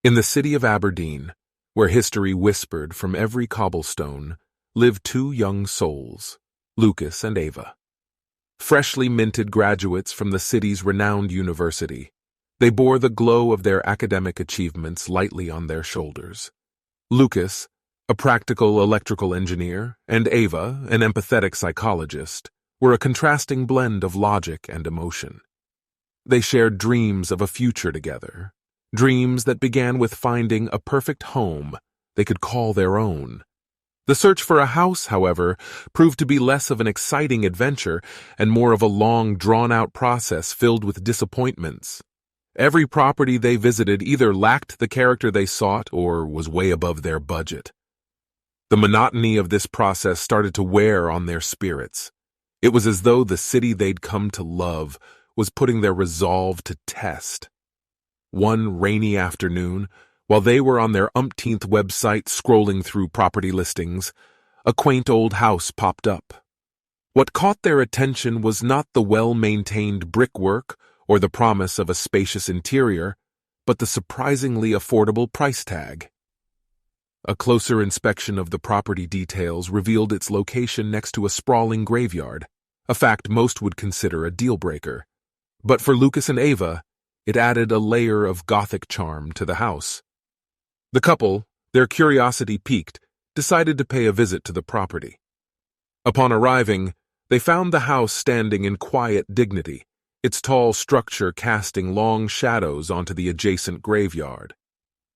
In the city of Aberdeen, where history whispered from every cobblestone, lived two young souls, Lucas and Ava. Freshly minted graduates from the city's renowned university, they bore the glow of their academic achievements lightly on their shoulders. Lucas, a practical electrical engineer, and Ava, an empathetic psychologist, were a contrasting blend of logic and emotion. They shared dreams of a future together, dreams that began with finding a perfect home they could call their own. The search for a house, however, proved to be less of an exciting adventure and more of a long, drawn-out process filled with disappointments. Every property they visited either lacked the character they sought or was way above their budget. The monotony of this process started to wear on their spirits. It was as though the city they'd come to love was putting their resolve to test. One rainy afternoon, while they were on their umpteenth website scrolling through property listings, a quaint old house popped up. What caught their attention was not the well-maintained brickwork or the promise of a spacious interior, but the surprisingly affordable price tag. A closer inspection of the property details revealed its location next to a sprawling graveyard, a fact most would consider a deal-breaker. But for Lucas and Ava, it added a layer of Gothic charm to the house. The couple, their curiosity piqued, decided to pay a visit to the property. Upon arriving, they found the house standing in quiet dignity, its tall structure casting long shadows onto the adjacent graveyard.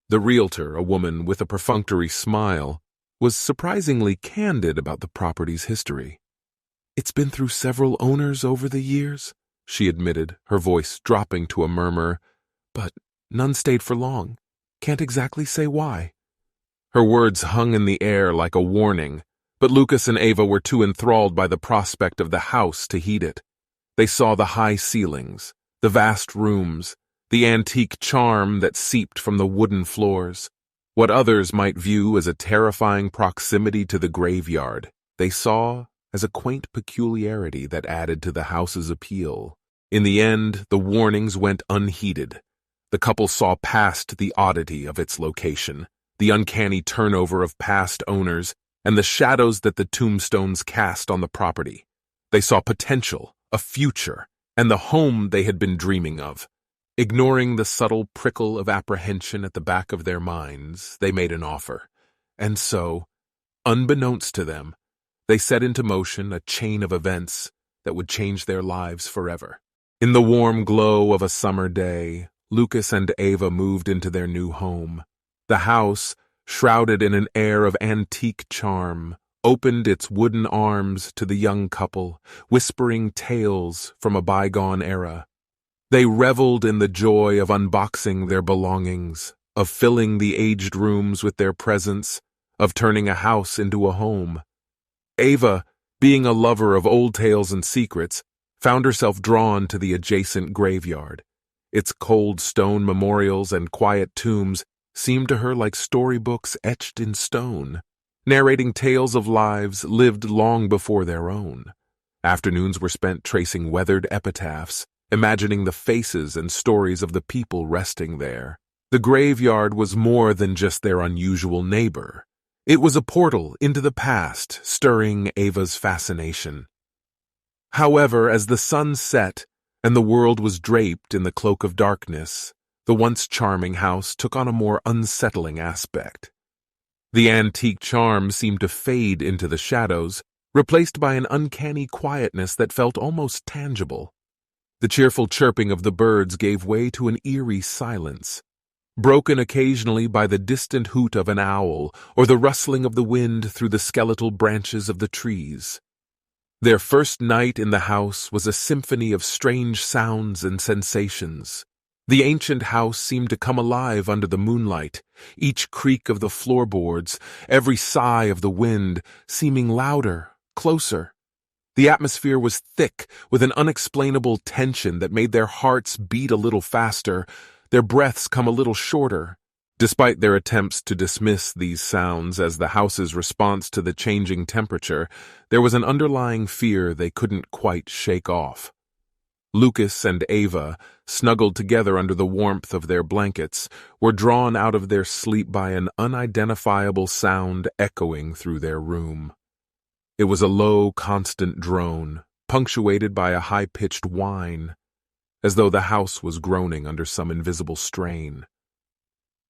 The realtor, a woman with a perfunctory smile, was surprisingly candid about the property's history. "It's been through several owners over the years," she admitted, her voice dropping to a murmur, "but none stayed for long. Can't exactly say why." Her words hung in the air like a warning, but Lucas and Ava were too enthralled by the prospect of the house to heed it. They saw the high ceilings, the vast rooms, the antique charm that seeped from the wooden floors. What others might view as a terrifying proximity to the graveyard, they saw as a quaint peculiarity that added to the house's appeal. In the end, the warnings went unheeded. The couple saw past the oddity of its location, the uncanny turnover of past owners, and the shadows that the tombstones cast on the property. They saw potential, a future, and the home they had been dreaming of. Ignoring the subtle prickle of apprehension at the back of their minds, they made an offer. And so, unbeknownst to them, they set into motion a chain of events that would change their lives forever. In the warm glow of a summer day, Lucas and Ava moved into their new home. The house, shrouded in an air of antique charm, opened its wooden arms to the young couple, whispering tales from a bygone era. They reveled in the joy of unboxing their belongings, of filling the aged rooms with their presence, of turning a house into a home. Ava, being a lover of old tales and secrets, found herself drawn to the adjacent graveyard. Its cold stone memorials and quiet tombs seemed to her like storybooks etched in stone, narrating tales of lives lived long before their own. Afternoons were spent tracing weathered epitaphs, imagining the faces and stories of the people resting there. The graveyard was more than just their unusual neighbor. It was a portal into the past, stirring Ava's fascination. However, as the sun set and the world was draped in the cloak of darkness, the once charming house took on a more unsettling aspect. The antique charm seemed to fade into the shadows, replaced by an uncanny quietness that felt almost tangible. The cheerful chirping of the birds gave way to an eerie silence, broken occasionally by the distant hoot of an owl or the rustling of the wind through the skeletal branches of the trees. Their first night in the house was a symphony of strange sounds and sensations. The ancient house seemed to come alive under the moonlight, each creak of the floorboards, every sigh of the wind, seeming louder, closer. The atmosphere was thick with an unexplainable tension that made their hearts beat a little faster, their breaths come a little shorter. Despite their attempts to dismiss these sounds as the house's response to the changing temperature, there was an underlying fear they couldn't quite shake off. Lucas and Ava, snuggled together under the warmth of their blankets, were drawn out of their sleep by an unidentifiable sound echoing through their room. It was a low, constant drone, punctuated by a high-pitched whine, as though the house was groaning under some invisible strain.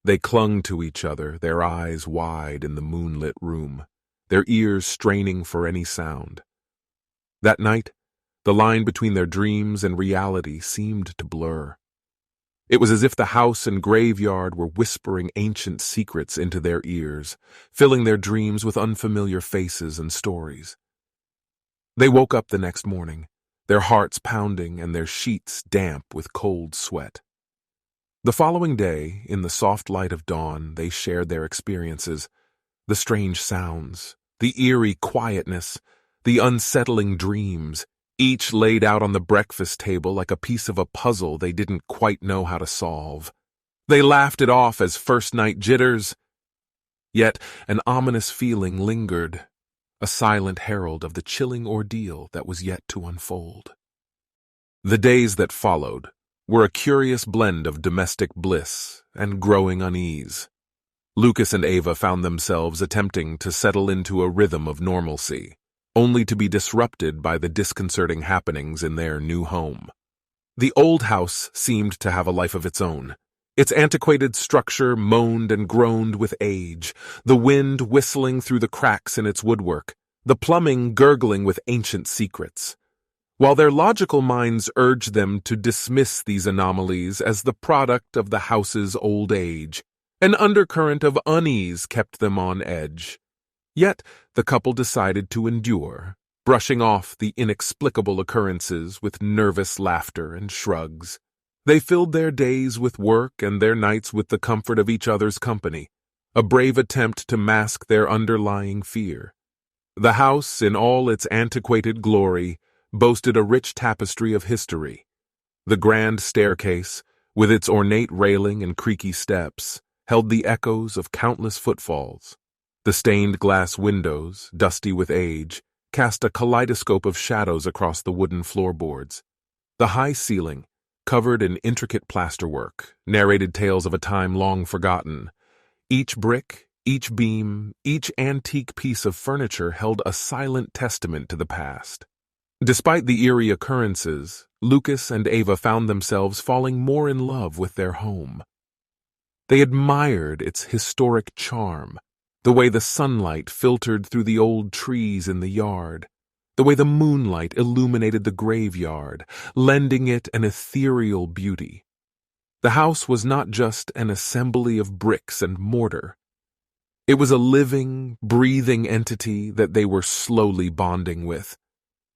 They clung to each other, their eyes wide in the moonlit room, their ears straining for any sound. That night, the line between their dreams and reality seemed to blur. It was as if the house and graveyard were whispering ancient secrets into their ears, filling their dreams with unfamiliar faces and stories. They woke up the next morning, their hearts pounding and their sheets damp with cold sweat. The following day, in the soft light of dawn, they shared their experiences, the strange sounds, the eerie quietness, the unsettling dreams, each laid out on the breakfast table like a piece of a puzzle they didn't quite know how to solve. They laughed it off as first-night jitters, yet an ominous feeling lingered, a silent herald of the chilling ordeal that was yet to unfold. The days that followed were a curious blend of domestic bliss and growing unease. Lucas and Ava found themselves attempting to settle into a rhythm of normalcy, only to be disrupted by the disconcerting happenings in their new home. The old house seemed to have a life of its own. Its antiquated structure moaned and groaned with age, the wind whistling through the cracks in its woodwork, the plumbing gurgling with ancient secrets. While their logical minds urged them to dismiss these anomalies as the product of the house's old age, an undercurrent of unease kept them on edge. Yet the couple decided to endure, brushing off the inexplicable occurrences with nervous laughter and shrugs. They filled their days with work and their nights with the comfort of each other's company, a brave attempt to mask their underlying fear. The house, in all its antiquated glory, boasted a rich tapestry of history. The grand staircase, with its ornate railing and creaky steps, held the echoes of countless footfalls. The stained glass windows, dusty with age, cast a kaleidoscope of shadows across the wooden floorboards. The high ceiling, covered in intricate plasterwork, narrated tales of a time long forgotten. Each brick, each beam, each antique piece of furniture held a silent testament to the past. Despite the eerie occurrences, Lucas and Ava found themselves falling more in love with their home. They admired its historic charm, the way the sunlight filtered through the old trees in the yard, the way the moonlight illuminated the graveyard, lending it an ethereal beauty. The house was not just an assembly of bricks and mortar. It was a living, breathing entity that they were slowly bonding with.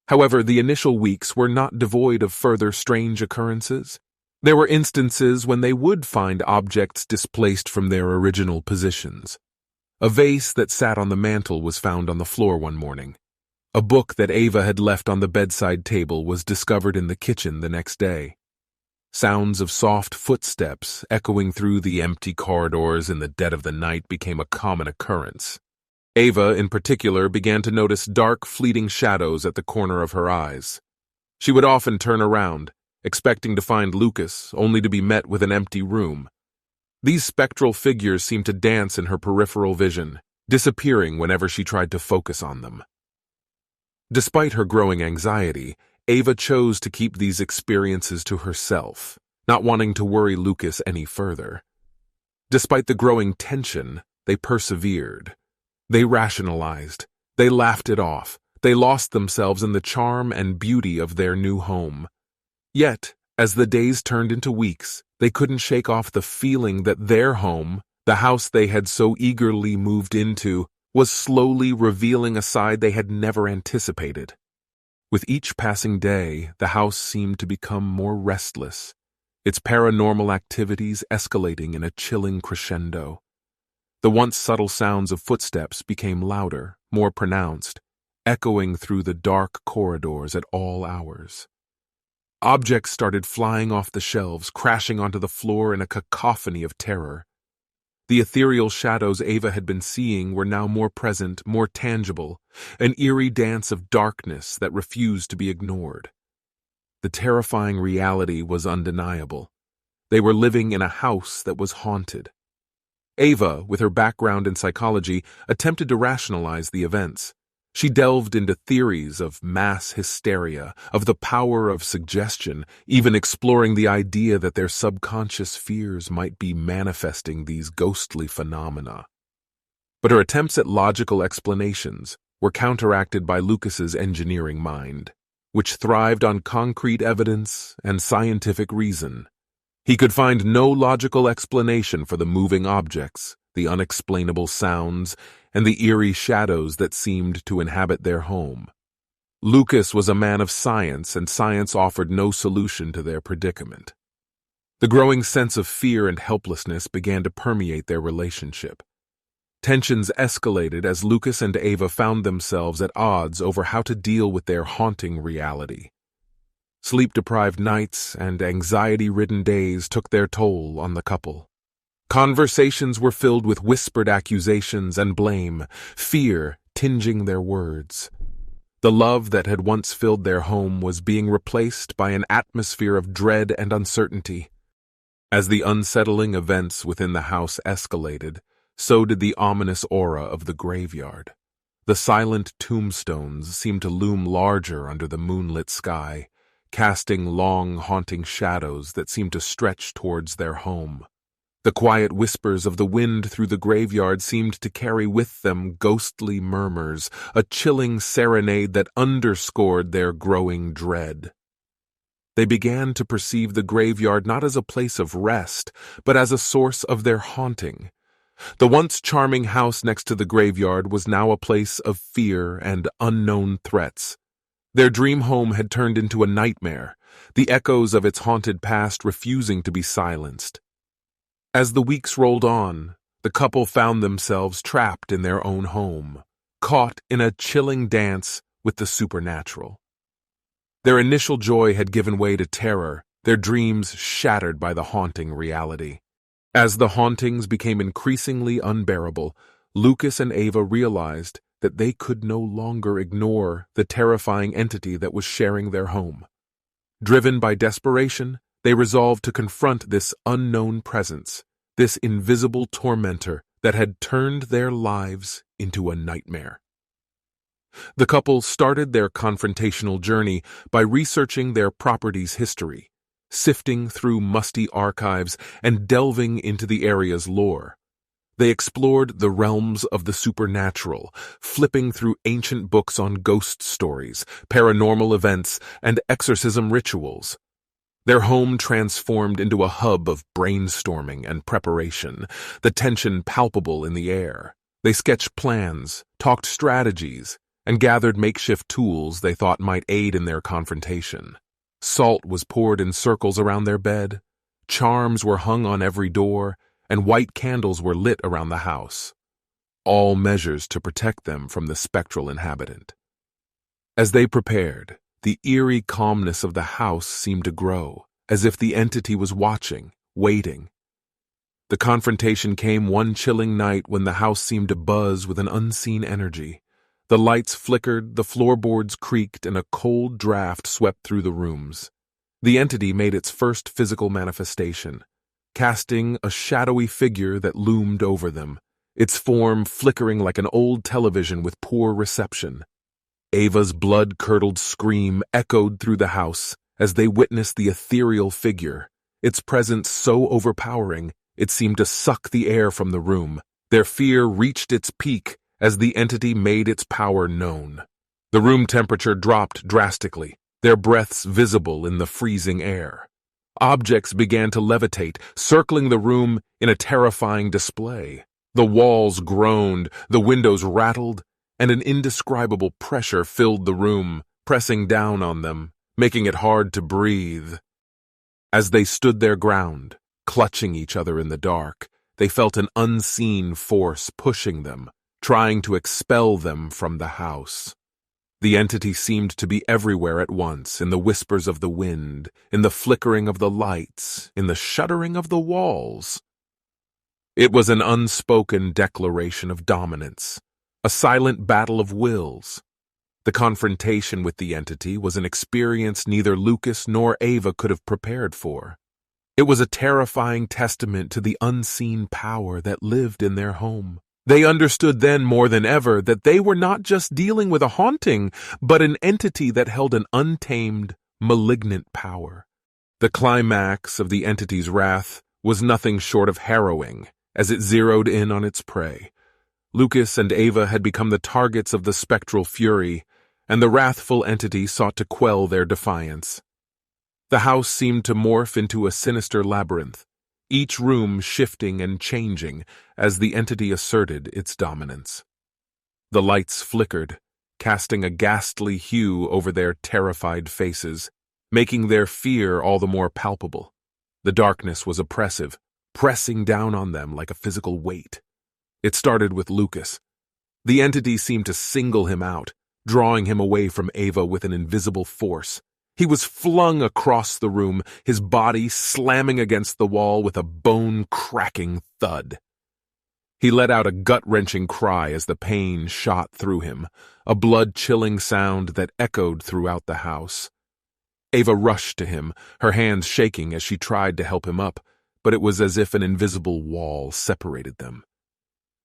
However, the initial weeks were not devoid of further strange occurrences. There were instances when they would find objects displaced from their original positions. A vase that sat on the mantel was found on the floor one morning. A book that Ava had left on the bedside table was discovered in the kitchen the next day. Sounds of soft footsteps echoing through the empty corridors in the dead of the night became a common occurrence. Ava, in particular, began to notice dark, fleeting shadows at the corner of her eyes. She would often turn around, expecting to find Lucas, only to be met with an empty room. These spectral figures seemed to dance in her peripheral vision, disappearing whenever she tried to focus on them. Despite her growing anxiety, Ava chose to keep these experiences to herself, not wanting to worry Lucas any further. Despite the growing tension, they persevered. They rationalized. They laughed it off. They lost themselves in the charm and beauty of their new home. Yet, as the days turned into weeks, they couldn't shake off the feeling that their home, the house they had so eagerly moved into, was slowly revealing a side they had never anticipated. With each passing day, the house seemed to become more restless, its paranormal activities escalating in a chilling crescendo. The once subtle sounds of footsteps became louder, more pronounced, echoing through the dark corridors at all hours. Objects started flying off the shelves, crashing onto the floor in a cacophony of terror. The ethereal shadows Ava had been seeing were now more present, more tangible, an eerie dance of darkness that refused to be ignored. the terrifying reality was undeniable. They were living in a house that was haunted. Ava, with her background in psychology, attempted to rationalize the events. She delved into theories of mass hysteria, of the power of suggestion, even exploring the idea that their subconscious fears might be manifesting these ghostly phenomena. But her attempts at logical explanations were counteracted by Lucas's engineering mind, which thrived on concrete evidence and scientific reason. He could find no logical explanation for the moving objects, the unexplainable sounds, and the eerie shadows that seemed to inhabit their home. Lucas was a man of science, and science offered no solution to their predicament. The growing sense of fear and helplessness began to permeate their relationship. Tensions escalated as Lucas and Ava found themselves at odds over how to deal with their haunting reality. Sleep-deprived nights and anxiety-ridden days took their toll on the couple. Conversations were filled with whispered accusations and blame, fear tinging their words. The love that had once filled their home was being replaced by an atmosphere of dread and uncertainty. As the unsettling events within the house escalated, so did the ominous aura of the graveyard. The silent tombstones seemed to loom larger under the moonlit sky, casting long, haunting shadows that seemed to stretch towards their home. The quiet whispers of the wind through the graveyard seemed to carry with them ghostly murmurs, a chilling serenade that underscored their growing dread. They began to perceive the graveyard not as a place of rest, but as a source of their haunting. The once charming house next to the graveyard was now a place of fear and unknown threats. Their dream home had turned into a nightmare, the echoes of its haunted past refusing to be silenced. As the weeks rolled on, the couple found themselves trapped in their own home, caught in a chilling dance with the supernatural. Their initial joy had given way to terror, their dreams shattered by the haunting reality. As the hauntings became increasingly unbearable, Lucas and Ava realized that they could no longer ignore the terrifying entity that was sharing their home. Driven by desperation, they resolved to confront this unknown presence, this invisible tormentor that had turned their lives into a nightmare. The couple started their confrontational journey by researching their property's history, sifting through musty archives and delving into the area's lore. They explored the realms of the supernatural, flipping through ancient books on ghost stories, paranormal events, and exorcism rituals. Their home transformed into a hub of brainstorming and preparation, the tension palpable in the air. They sketched plans, talked strategies, and gathered makeshift tools they thought might aid in their confrontation. Salt was poured in circles around their bed, charms were hung on every door, and white candles were lit around the house, all measures to protect them from the spectral inhabitant. As they prepared, the eerie calmness of the house seemed to grow, as if the entity was watching, waiting. The confrontation came one chilling night when the house seemed to buzz with an unseen energy. The lights flickered, the floorboards creaked, and a cold draft swept through the rooms. The entity made its first physical manifestation, casting a shadowy figure that loomed over them, its form flickering like an old television with poor reception. Ava's blood-curdled scream echoed through the house as they witnessed the ethereal figure, its presence so overpowering it seemed to suck the air from the room. Their fear reached its peak as the entity made its power known. The room temperature dropped drastically, their breaths visible in the freezing air. Objects began to levitate, circling the room in a terrifying display. The walls groaned, the windows rattled, and an indescribable pressure filled the room, pressing down on them, making it hard to breathe. As they stood their ground, clutching each other in the dark, they felt an unseen force pushing them, trying to expel them from the house. The entity seemed to be everywhere at once, in the whispers of the wind, in the flickering of the lights, in the shuddering of the walls. It was an unspoken declaration of dominance, a silent battle of wills. The confrontation with the entity was an experience neither Lucas nor Ava could have prepared for. It was a terrifying testament to the unseen power that lived in their home. They understood then more than ever that they were not just dealing with a haunting, but an entity that held an untamed, malignant power. The climax of the entity's wrath was nothing short of harrowing as it zeroed in on its prey. Lucas and Ava had become the targets of the spectral fury, and the wrathful entity sought to quell their defiance. The house seemed to morph into a sinister labyrinth, each room shifting and changing as the entity asserted its dominance. The lights flickered, casting a ghastly hue over their terrified faces, making their fear all the more palpable. The darkness was oppressive, pressing down on them like a physical weight. It started with Lucas. The entity seemed to single him out, drawing him away from Ava with an invisible force. He was flung across the room, his body slamming against the wall with a bone-cracking thud. He let out a gut-wrenching cry as the pain shot through him, a blood-chilling sound that echoed throughout the house. Ava rushed to him, her hands shaking as she tried to help him up, but it was as if an invisible wall separated them.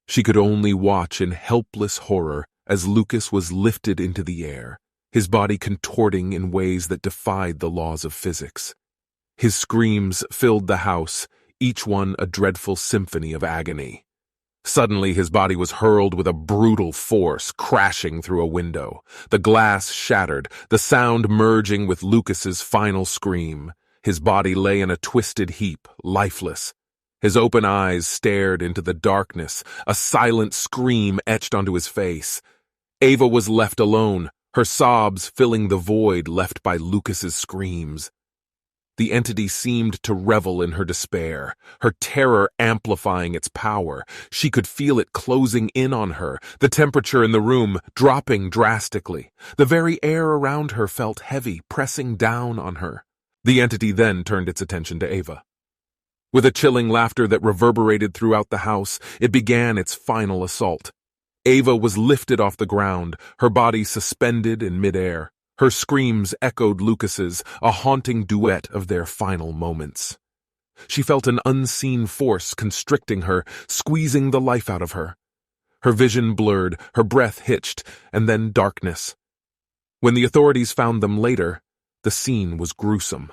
She could only watch in helpless horror as Lucas was lifted into the air, his body contorting in ways that defied the laws of physics. His screams filled the house, each one a dreadful symphony of agony. Suddenly his body was hurled with a brutal force, crashing through a window. The glass shattered, the sound merging with Lucas's final scream. His body lay in a twisted heap, lifeless. His open eyes stared into the darkness, a silent scream etched onto his face. Ava was left alone, her sobs filling the void left by Lucas's screams. The entity seemed to revel in her despair, her terror amplifying its power. She could feel it closing in on her, the temperature in the room dropping drastically. The very air around her felt heavy, pressing down on her. The entity then turned its attention to Ava. With a chilling laughter that reverberated throughout the house, it began its final assault. Ava was lifted off the ground, her body suspended in midair. Her screams echoed Lucas's, a haunting duet of their final moments. She felt an unseen force constricting her, squeezing the life out of her. Her vision blurred, her breath hitched, and then darkness. When the authorities found them later, the scene was gruesome.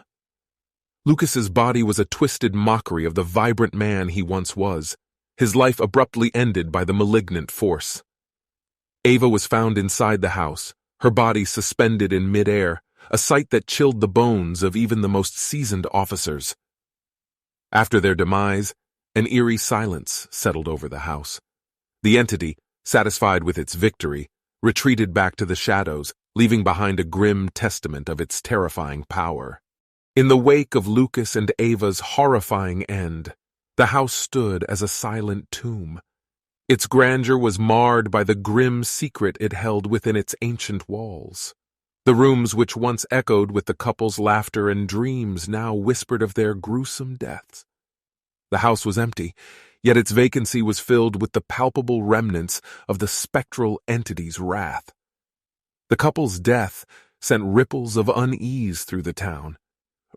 Lucas's body was a twisted mockery of the vibrant man he once was, his life abruptly ended by the malignant force. Ava was found inside the house, her body suspended in midair, a sight that chilled the bones of even the most seasoned officers. After their demise, an eerie silence settled over the house. The entity, satisfied with its victory, retreated back to the shadows, leaving behind a grim testament of its terrifying power. In the wake of Lucas and Ava's horrifying end, the house stood as a silent tomb. Its grandeur was marred by the grim secret it held within its ancient walls. The rooms which once echoed with the couple's laughter and dreams now whispered of their gruesome deaths. The house was empty, yet its vacancy was filled with the palpable remnants of the spectral entity's wrath. The couple's death sent ripples of unease through the town.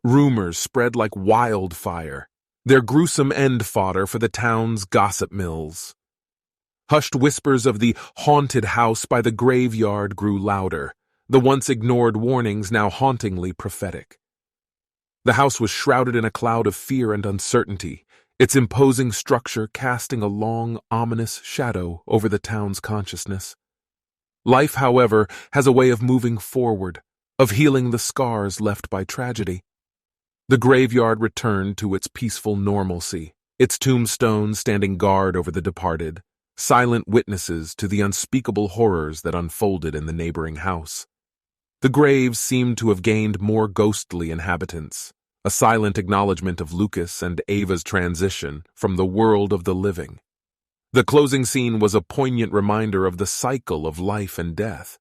Rumors spread like wildfire, their gruesome end fodder for the town's gossip mills. Hushed whispers of the haunted house by the graveyard grew louder, the once ignored warnings now hauntingly prophetic. The house was shrouded in a cloud of fear and uncertainty, its imposing structure casting a long, ominous shadow over the town's consciousness. Life, however, has a way of moving forward, of healing the scars left by tragedy. The graveyard returned to its peaceful normalcy, its tombstones standing guard over the departed, silent witnesses to the unspeakable horrors that unfolded in the neighboring house. The graves seemed to have gained more ghostly inhabitants, a silent acknowledgement of Lucas and Ava's transition from the world of the living. The closing scene was a poignant reminder of the cycle of life and death.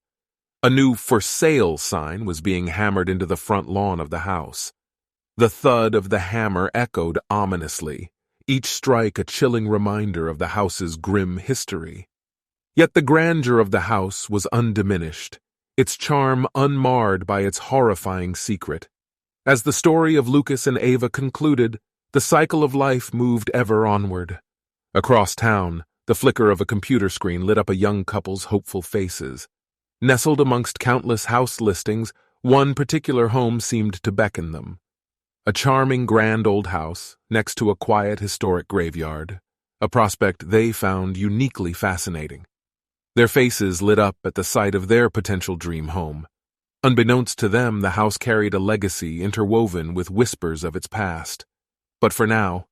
A new "for sale" sign was being hammered into the front lawn of the house. The thud of the hammer echoed ominously, each strike a chilling reminder of the house's grim history. Yet the grandeur of the house was undiminished, its charm unmarred by its horrifying secret. As the story of Lucas and Ava concluded, the cycle of life moved ever onward. Across town, the flicker of a computer screen lit up a young couple's hopeful faces. Nestled amongst countless house listings, one particular home seemed to beckon them. A charming grand old house, next to a quiet historic graveyard, a prospect they found uniquely fascinating. Their faces lit up at the sight of their potential dream home. Unbeknownst to them, the house carried a legacy interwoven with whispers of its past. But for now,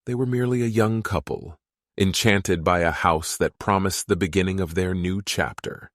they were merely a young couple, enchanted by a house that promised the beginning of their new chapter.